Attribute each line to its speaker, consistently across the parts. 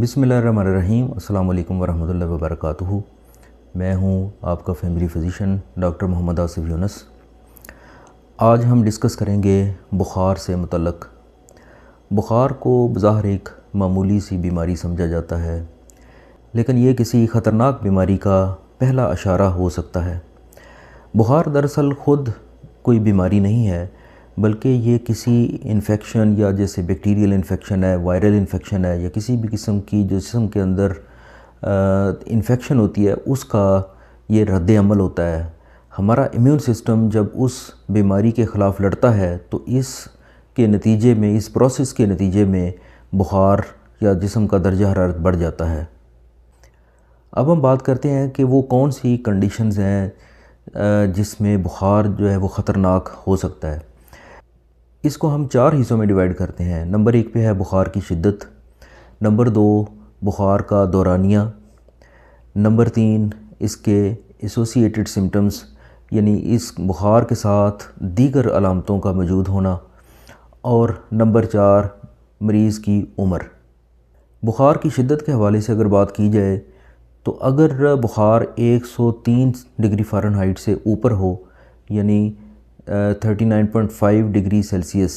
Speaker 1: बिस्मिल्लाहिर्रहमानिर्रहीम। अस्सलाम वालेकुम वरहमतुल्लाहि वबरकातुहू। मैं हूँ आपका family physician doctor Mohammed Asif Yunus. आज हम डिस्कस करेंगे बुखार से मुतल्लक़। बुखार को बज़ाहिर एक मामूली सी बीमारी समझा जाता है, लेकिन ये किसी ख़तरनाक बीमारी का पहला इशारा हो सकता है। बुखार दरअसल ख़ुद कोई बीमारी नहीं है, बल्कि ये किसी इन्फेक्शन या जैसे बैक्टीरियल इन्फेक्शन है, वायरल इन्फेक्शन है, या किसी भी किस्म की जो जिस्म के अंदर इन्फेक्शन होती है उसका ये रद्द अमल होता है। हमारा इम्यून सिस्टम जब उस बीमारी के ख़िलाफ़ लड़ता है तो इसके नतीजे में, इस प्रोसेस के नतीजे में बुखार या जिस्म का दर्जा हरारत बढ़ जाता है। अब हम बात करते हैं कि वो कौन सी कंडीशंस हैं जिसमें बुखार जो है वो ख़तरनाक हो सकता है। इसको हम 4 हिस्सों में डिवाइड करते हैं। नंबर 1 पे है बुखार की शिद्दत, नंबर 2 बुखार का दौरानिया, नंबर 3 इसके एसोसिएटेड सिम्टम्स यानी इस बुखार के साथ दीगर अलामतों का मौजूद होना, और नंबर 4 मरीज़ की उम्र। बुखार की शिद्दत के हवाले से अगर बात की जाए तो अगर बुखार 103 डिग्री फ़ारेनहाइट से ऊपर हो, यानी 39.5 डिग्री सेल्सियस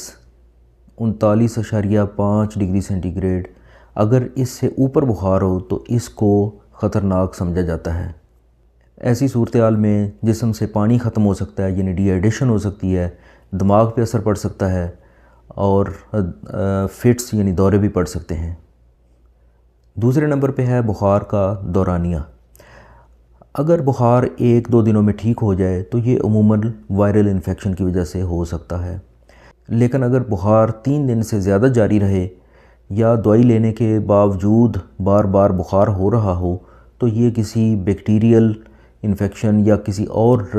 Speaker 1: 39.5 डिग्री सेंटीग्रेड, अगर इससे ऊपर बुखार हो तो इसको ख़तरनाक समझा जाता है। ऐसी सूरत हाल में जिस्म से पानी ख़त्म हो सकता है, यानी डिहाइड्रेशन हो सकती है, दिमाग पे असर पड़ सकता है, और फिट्स यानी दौरे भी पड़ सकते हैं। दूसरे नंबर पे है बुखार का दौरानिया। अगर बुखार 1-2 दिनों में ठीक हो जाए तो ये अमूमन वायरल इन्फेक्शन की वजह से हो सकता है, लेकिन अगर बुखार 3 दिन से ज़्यादा जारी रहे या दवाई लेने के बावजूद बार बार बुखार हो रहा हो तो ये किसी बैक्टीरियल इन्फेक्शन या किसी और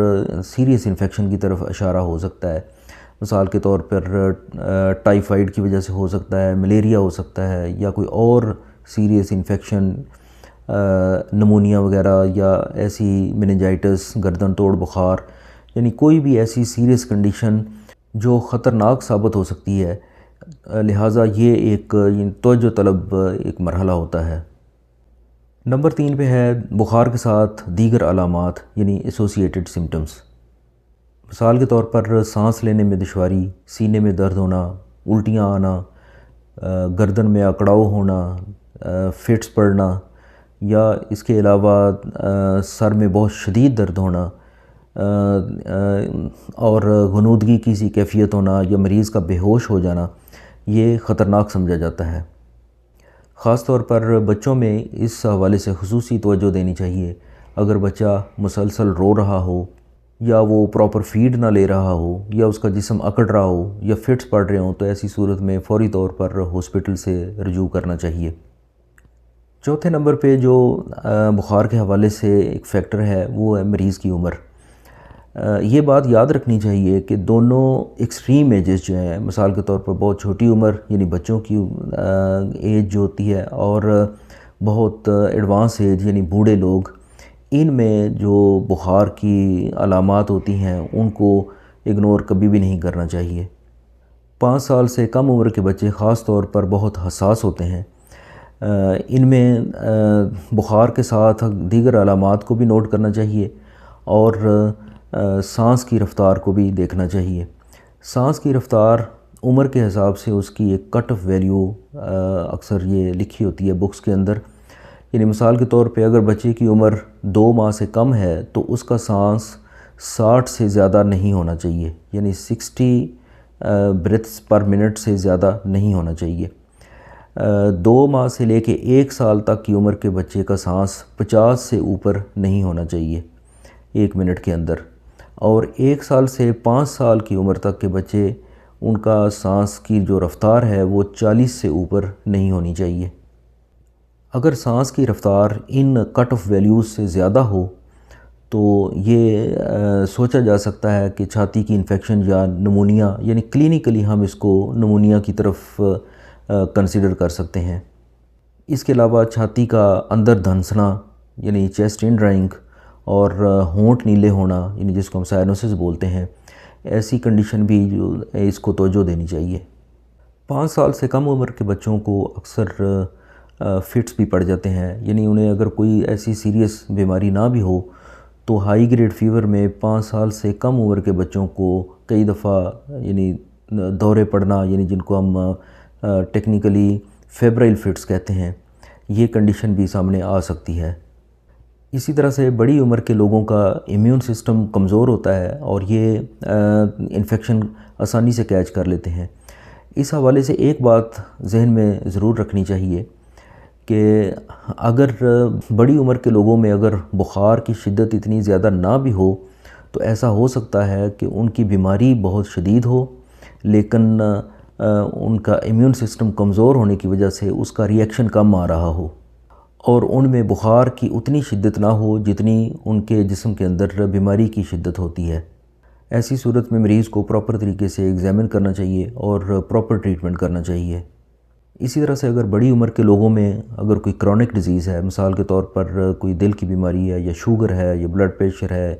Speaker 1: सीरियस इन्फेक्शन की तरफ इशारा हो सकता है। मिसाल के तौर पर टाइफाइड की वजह से हो सकता है, मलेरिया हो सकता है, या कोई और सीरियस इन्फेक्शन, नमूनिया वगैरह, या ऐसी मेनिंजाइटिस, गर्दन तोड़ बुखार, यानी कोई भी ऐसी सीरियस कंडीशन जो ख़तरनाक साबित हो सकती है। लिहाजा ये एक तवज्जो तलब एक मरहला होता है। नंबर 3 पे है बुखार के साथ दीगर अलामात यानी एसोसिएटेड सिम्टम्स। मिसाल के तौर पर सांस लेने में दुश्वारी, सीने में दर्द होना, उल्टियाँ आना, गर्दन में अकड़ाव होना, फिट्स पड़ना, या इसके अलावा सर में बहुत शदीद दर्द होना, और गनूदगी की सी कैफियत होना, या मरीज़ का बेहोश हो जाना, ये ख़तरनाक समझा जाता है। ख़ास तौर पर बच्चों में इस हवाले से खुसूसी तवज्जो देनी चाहिए। अगर बच्चा मुसलसल रो रहा हो, या वो प्रॉपर फीड ना ले रहा हो, या उसका जिस्म अकड़ रहा हो, या फिट्स पड़ रहे हों, तो ऐसी सूरत में फ़ौरी तौर पर हॉस्पिटल से रजू करना चाहिए। चौथे नंबर पे जो बुखार के हवाले से एक फ़ैक्टर है वो है मरीज़ की उम्र। ये बात याद रखनी चाहिए कि दोनों एक्सट्रीम एजेस जो हैं, मिसाल के तौर पर बहुत छोटी उम्र यानी बच्चों की एज जो होती है, और बहुत एडवांस एज यानी बूढ़े लोग, इनमें जो बुखार की अलामात होती हैं उनको इग्नोर कभी भी नहीं करना चाहिए। 5 साल से कम उम्र के बच्चे ख़ास तौर पर बहुत हसास होते हैं। इनमें बुखार के साथ दीगर अलामात को भी नोट करना चाहिए, और सांस की रफ़्तार को भी देखना चाहिए। सांस की रफ़्तार उम्र के हिसाब से उसकी एक कट ऑफ वैल्यू अक्सर ये लिखी होती है बुक्स के अंदर। यानी मिसाल के तौर पे अगर बच्चे की उम्र 2 माह से कम है तो उसका सांस 60 से ज़्यादा नहीं होना चाहिए, यानी 60 ब्रेथ्स पर मिनट से ज़्यादा नहीं होना चाहिए। 2 माह से लेके 1 साल तक की उम्र के बच्चे का सांस 50 से ऊपर नहीं होना चाहिए 1 मिनट के अंदर, और 1 साल से 5 साल की उम्र तक के बच्चे, उनका सांस की जो रफ़्तार है वो 40 से ऊपर नहीं होनी चाहिए। अगर सांस की रफ़्तार इन कट ऑफ वैल्यूज़ से ज़्यादा हो तो ये सोचा जा सकता है कि छाती की इन्फेक्शन या नमूनिया, यानी क्लिनिकली हम इसको नमूनिया की तरफ कंसिडर कर सकते हैं। इसके अलावा छाती का अंदर धंसना यानी चेस्ट इन ड्राइंग, और होंठ नीले होना यानी जिसको हम साइनोसिस बोलते हैं, ऐसी कंडीशन भी इसको तवज्जो देनी चाहिए। 5 साल से कम उम्र के बच्चों को अक्सर فٹس بھی پڑ جاتے ہیں، یعنی انہیں اگر کوئی ایسی سیریس بیماری نہ بھی ہو تو ہائی گریڈ فیور میں 5 سال سے کم عمر کے بچوں کو کئی دفعہ یعنی دورے پڑنا، یعنی جن کو ہم ٹیکنیکلی فیبرائل فٹس کہتے ہیں، یہ کنڈیشن بھی سامنے آ سکتی ہے۔ اسی طرح سے بڑی عمر کے لوگوں کا امیون سسٹم کمزور ہوتا ہے اور یہ انفیکشن آسانی سے کیچ کر لیتے ہیں۔ اس حوالے سے ایک بات ذہن میں ضرور رکھنی چاہیے کہ اگر بڑی عمر کے لوگوں میں اگر بخار کی شدت اتنی زیادہ نہ بھی ہو تو ایسا ہو سکتا ہے کہ ان کی بیماری بہت شدید ہو، لیکن ان کا امیون سسٹم کمزور ہونے کی وجہ سے اس کا ریئیکشن کم آ رہا ہو اور ان میں بخار کی اتنی شدت نہ ہو جتنی ان کے جسم کے اندر بیماری کی شدت ہوتی ہے۔ ایسی صورت میں مریض کو پراپر طریقے سے ایگزامن کرنا چاہیے اور پراپر ٹریٹمنٹ کرنا چاہیے۔ اسی طرح سے اگر بڑی عمر کے لوگوں میں اگر کوئی کرونک ڈیزیز ہے، مثال کے طور پر کوئی دل کی بیماری ہے یا شوگر ہے یا بلڈ پریشر ہے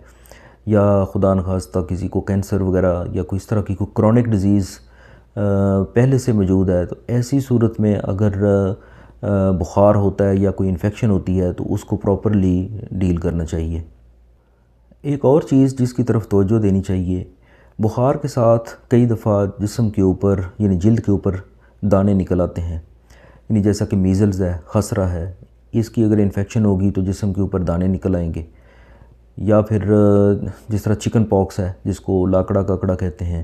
Speaker 1: یا خدا نخواستہ کسی کو کینسر وغیرہ یا کوئی اس طرح کی کوئی کرونک ڈیزیز پہلے سے موجود ہے، تو ایسی صورت میں اگر بخار ہوتا ہے یا کوئی انفیکشن ہوتی ہے تو اس کو پراپرلی ڈیل کرنا چاہیے۔ ایک اور چیز جس کی طرف توجہ دینی چاہیے، بخار کے ساتھ کئی دفعہ جسم کے اوپر یعنی جلد کے اوپر دانے نکل آتے ہیں، یعنی جیسا کہ میزلز ہے، خسرہ ہے، اس کی اگر انفیکشن ہوگی تو جسم کے اوپر دانے نکل آئیں گے، یا پھر جس طرح چکن پاکس ہے جس کو لاکڑا ککڑا کہتے ہیں،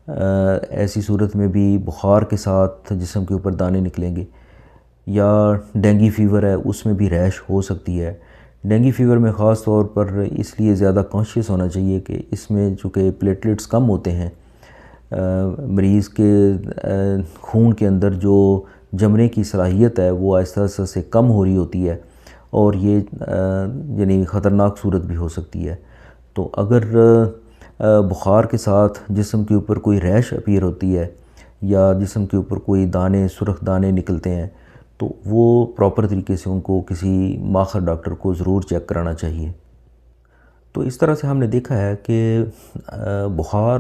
Speaker 1: ایسی صورت میں بھی بخار کے ساتھ جسم کے اوپر دانے نکلیں گے، یا ڈینگی فیور ہے اس میں بھی ریش ہو سکتی ہے۔ ڈینگی فیور میں خاص طور پر اس لیے زیادہ کانشیس ہونا چاہیے کہ اس میں چونکہ پلیٹلیٹس کم ہوتے ہیں، مریض کے خون کے اندر جو جمنے کی صلاحیت ہے وہ آہستہ آہستہ سے کم ہو رہی ہوتی ہے اور یہ یعنی خطرناک صورت بھی ہو سکتی ہے۔ تو اگر بخار کے ساتھ جسم کے اوپر کوئی ریش اپیئر ہوتی ہے یا جسم کے اوپر کوئی دانے سرخ دانے نکلتے ہیں تو وہ پراپر طریقے سے ان کو کسی ماہر ڈاکٹر کو ضرور چیک کرانا چاہیے۔ تو اس طرح سے ہم نے دیکھا ہے کہ بخار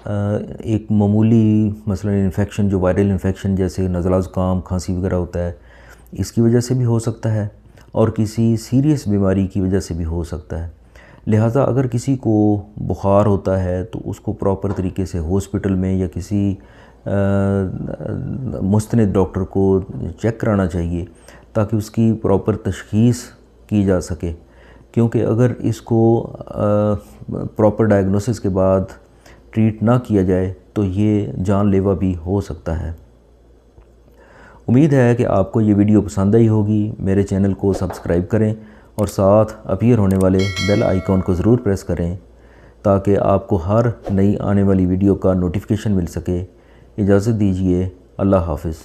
Speaker 1: ایک معمولی مثلا انفیکشن جو وائرل انفیکشن جیسے نزلہ زکام کھانسی وغیرہ ہوتا ہے اس کی وجہ سے بھی ہو سکتا ہے اور کسی سیریس بیماری کی وجہ سے بھی ہو سکتا ہے۔ لہٰذا اگر کسی کو بخار ہوتا ہے تو اس کو پراپر طریقے سے ہاسپٹل میں یا کسی مستند ڈاکٹر کو چیک کرانا چاہیے تاکہ اس کی پراپر تشخیص کی جا سکے، کیونکہ اگر اس کو پراپر ڈائگنوسس کے بعد ٹریٹ نہ کیا جائے تو یہ جان لیوا بھی ہو سکتا ہے۔ امید ہے کہ آپ کو یہ ویڈیو پسند آئی ہوگی۔ میرے چینل کو سبسکرائب کریں اور ساتھ اپیئر ہونے والے بیل آئیکن کو ضرور پریس کریں تاکہ آپ کو ہر نئی آنے والی ویڈیو کا نوٹیفیکیشن مل سکے۔ اجازت دیجیے، اللہ حافظ۔